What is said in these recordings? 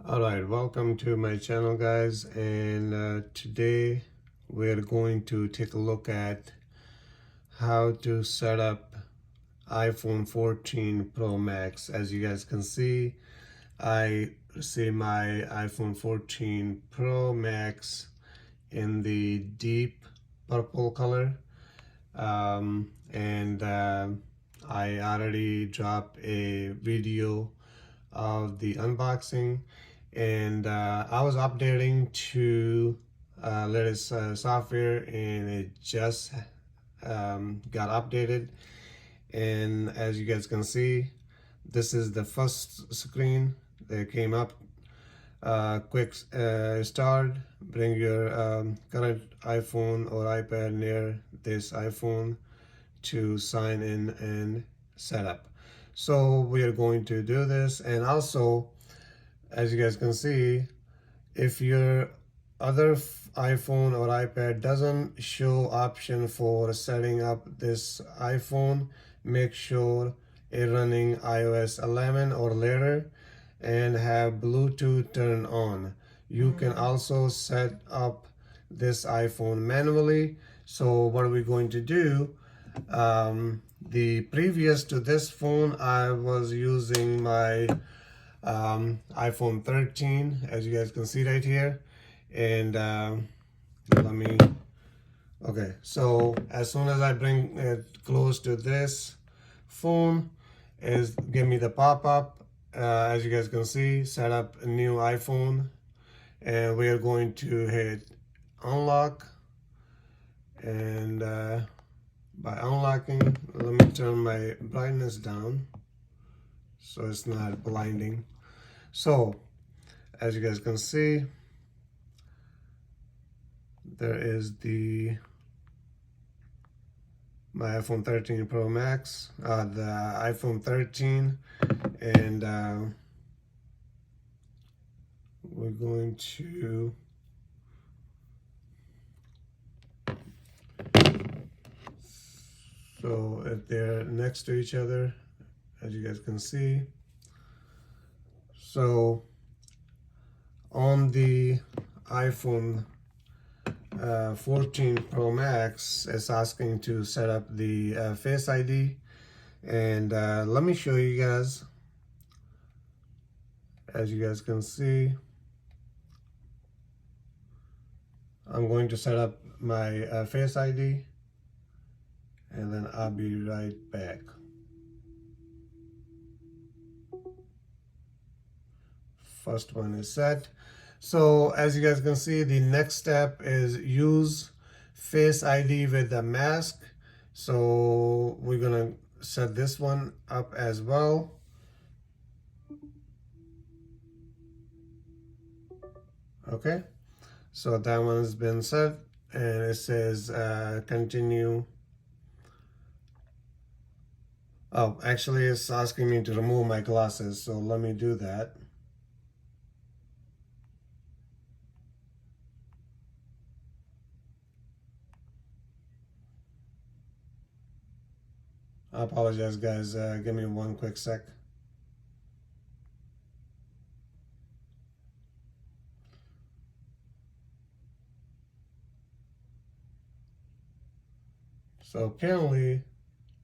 Alright, welcome to my channel guys, and today we're going to take a look at how to set up iPhone 14 Pro Max. As you guys can see, I see my iPhone 14 Pro Max in the deep purple color, and I already dropped a video of the unboxing, and I was updating to latest software, and it just got updated. And as you guys can see, this is the first screen that came up. Quick start, bring your current iPhone or iPad near this iPhone to sign in and set up. So we are going to do this, and also as you guys can see, if your other iPhone or iPad doesn't show option for setting up this iPhone, make sure it running iOS 11 or later and have Bluetooth turned on. You can also set up this iPhone manually. So what are we going to do? The previous to this phone, I was using my iPhone 13, as you guys can see right here. And okay, so as soon as I bring it close to this phone, is give me the pop-up. As you guys can see, set up a new iPhone, and we are going to hit unlock. And by unlocking, let me turn my brightness down so it's not blinding. So as you guys can see, there is my iPhone 13 Pro Max, the iPhone 13, and we're going to so if they're next to each other, as you guys can see. So on the iPhone 14 Pro Max, it's asking to set up the Face ID, and let me show you guys. As you guys can see, I'm going to set up my Face ID, and then I'll be right back. First one is set. So as you guys can see, the next step is use Face ID with the mask. So we're gonna set this one up as well. Okay, so that one's been set, and it says continue. Oh, actually it's asking me to remove my glasses, so let me do that. I apologize guys, give me one quick sec. So apparently,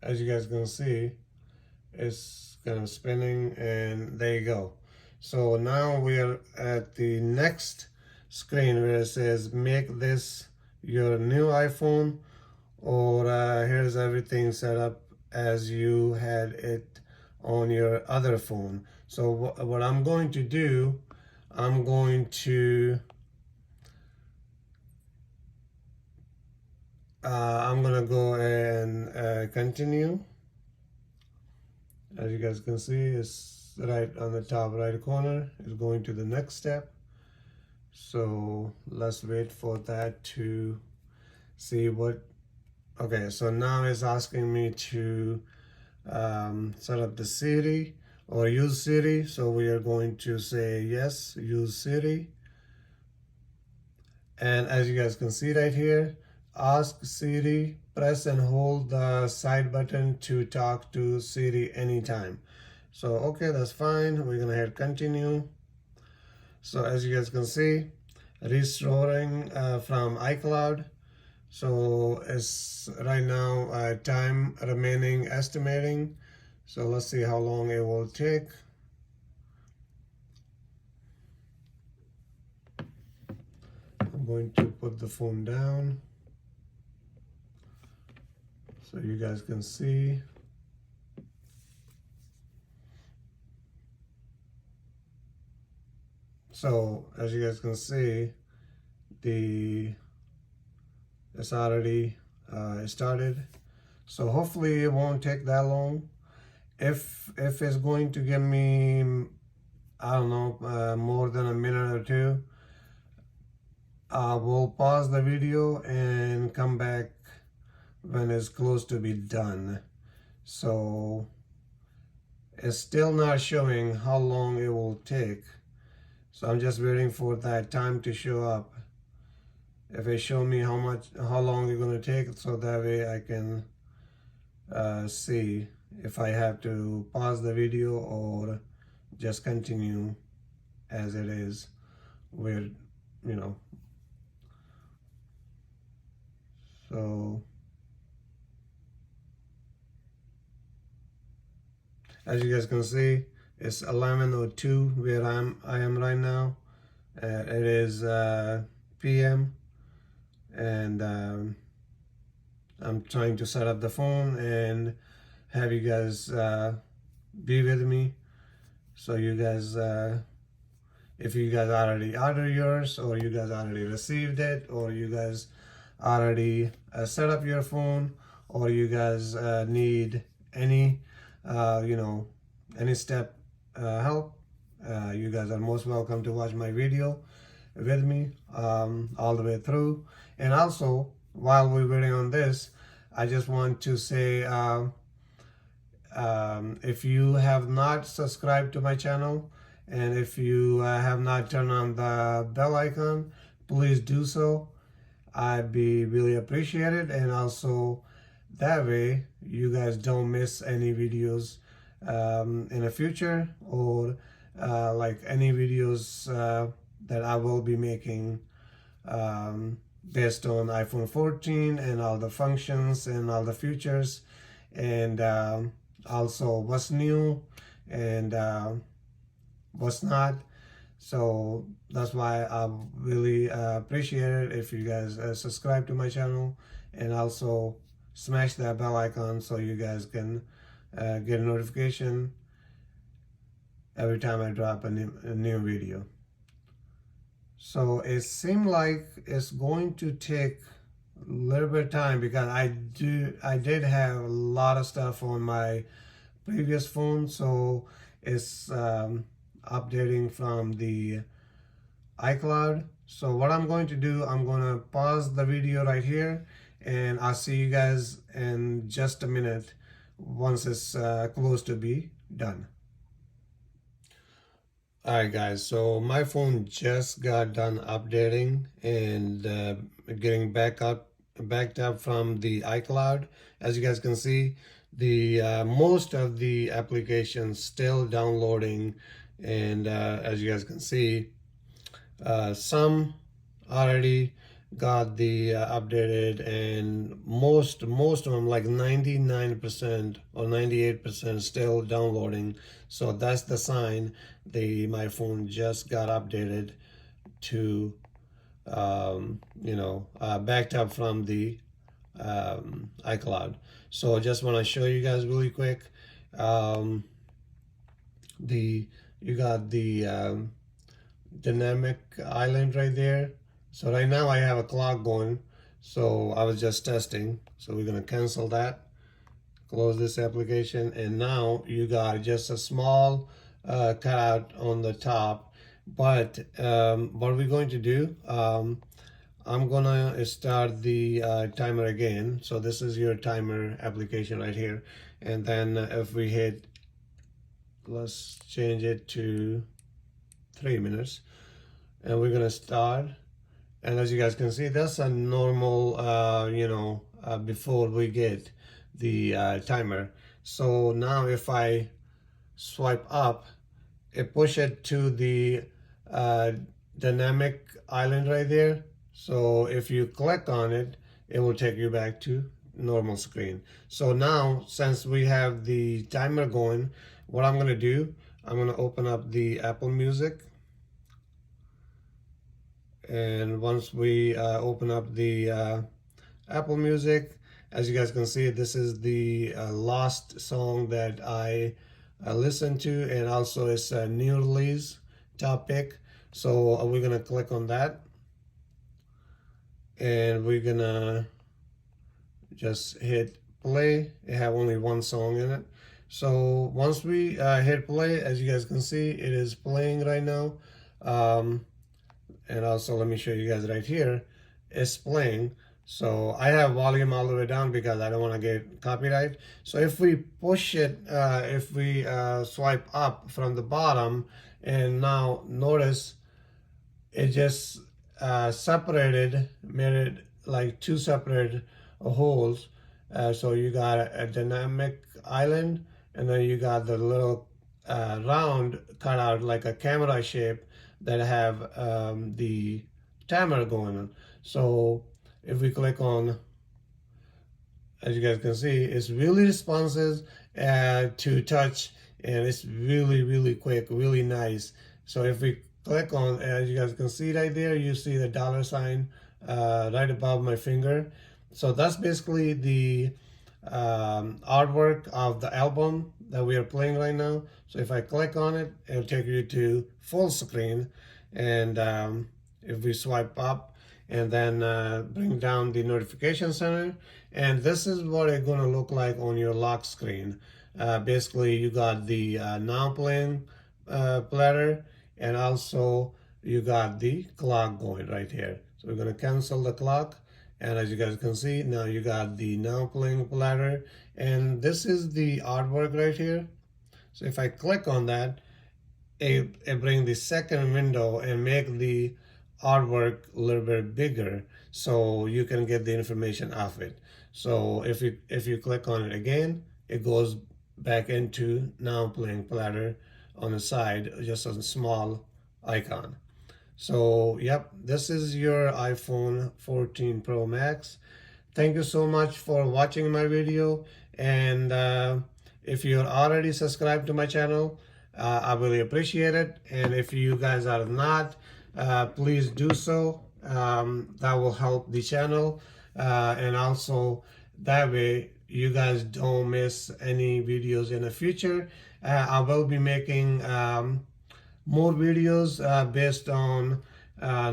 as you guys can see, it's kind of spinning, and there you go. So now we are at the next screen where it says make this your new iPhone, or here's everything set up as you had it on your other phone. So what I'm going to do, I'm going to I'm gonna go and continue. As you guys can see, it's right on the top right corner. It's going to the next step. So let's wait for that to see what. Okay, so now it's asking me to set up the Siri or use Siri. So we are going to say yes, use Siri. And as you guys can see right here, ask Siri, press and hold the side button to talk to Siri anytime. So okay, that's fine. We're gonna hit continue. So as you guys can see, restoring from iCloud. So it's right now time remaining estimating. So let's see how long it will take. I'm going to put the phone down so you guys can see. So as you guys can see, it's already started. So hopefully it won't take that long. If it's going to give me, I don't know, more than a minute or two, I will pause the video and come back when it's close to be done. So it's still not showing how long it will take. So I'm just waiting for that time to show up. If it show me how long it's gonna take, so that way I can see if I have to pause the video or just continue as it is with, you know. So as you guys can see, it's 11:02 where I am right now. It is PM, and I'm trying to set up the phone and have you guys be with me. So you guys, if you guys already ordered yours, or you guys already received it, or you guys already set up your phone, or you guys need any, any step help, you guys are most welcome to watch my video with me all the way through. And also, while we're waiting on this, I just want to say, if you have not subscribed to my channel, and if you have not turned on the bell icon, please do so. I'd be really appreciated, and also that way you guys don't miss any videos in the future, or like any videos that I will be making based on iPhone 14 and all the functions and all the features, and also what's new and what's not. So that's why I really appreciate it if you guys subscribe to my channel, and also smash that bell icon so you guys can get a notification every time I drop a new video. So it seemed like it's going to take a little bit of time, because I did have a lot of stuff on my previous phone, so it's updating from the iCloud. So what I'm going to do, I'm going to pause the video right here, and I'll see you guys in just a minute once it's close to be done. Alright guys, so my phone just got done updating and getting backed up from the iCloud. As you guys can see, the most of the applications still downloading, and as you guys can see, some already got the updated, and most of them, like 99% or 98%, still downloading. So that's the sign my phone just got updated to backed up from the iCloud. So just want to show you guys really quick, you got the dynamic island right there. So right now I have a clock going, so I was just testing. So we're gonna cancel that, close this application, and now you got just a small cutout on the top. But what we're going to do, I'm gonna start the timer again. So this is your timer application right here, and then if we hit, let's change it to 3 minutes, and we're gonna start. And as you guys can see, that's a normal, before we get the timer. So now if I swipe up, it push it to the uh, dynamic island right there. So if you click on it, it will take you back to normal screen. So now, since we have the timer going, what I'm gonna do, I'm gonna open up the Apple Music. And once we open up the Apple Music, as you guys can see, this is the last song that I listened to, and also it's a new release top pick. So we're gonna click on that, and we're gonna just hit play. It have only one song in it. So once we hit play, as you guys can see, it is playing right now. Um, and also let me show you guys right here. It's playing. So I have volume all the way down because I don't want to get copyright. So if we push it, if we swipe up from the bottom, and now notice it just separated, made it like two separate holes. So you got a dynamic island, and then you got the little round cut out like a camera shape that have the timer going on. So if we click on, as you guys can see, it's really responsive to touch, and it's really quick, really nice. So if we click on, as you guys can see right there, you see the dollar sign right above my finger. So that's basically the artwork of the album that we are playing right now. So if I click on it, it'll take you to full screen. And if we swipe up and then bring down the notification center, and this is what it's going to look like on your lock screen. Basically, you got the now playing platter, and also you got the clock going right here. So we're going to cancel the clock, and as you guys can see, now you got the now playing platter, and this is the artwork right here. So if I click on that, it bring the second window and make the artwork a little bit bigger, so you can get the information off it. So if you click on it again, it goes back into now playing platter on the side, just a small icon. So yep, this is your iPhone 14 Pro Max. Thank you so much for watching my video, and if you're already subscribed to my channel, I really appreciate it. And if you guys are not, please do so. That will help the channel, and also that way you guys don't miss any videos in the future. I will be making more videos based on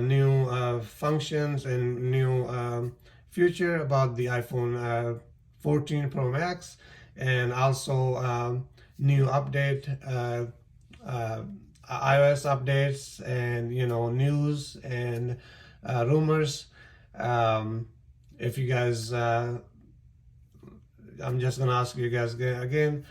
new functions and new future about the iPhone 14 Pro Max, and also new update, iOS updates, and news and rumors. If you guys, I'm just gonna ask you guys again,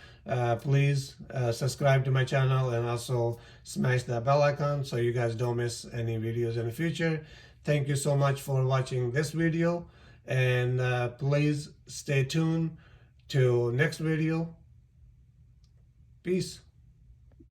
please subscribe to my channel, and also smash that bell icon so you guys don't miss any videos in the future. Thank you so much for watching this video, and please stay tuned to next video. Peace.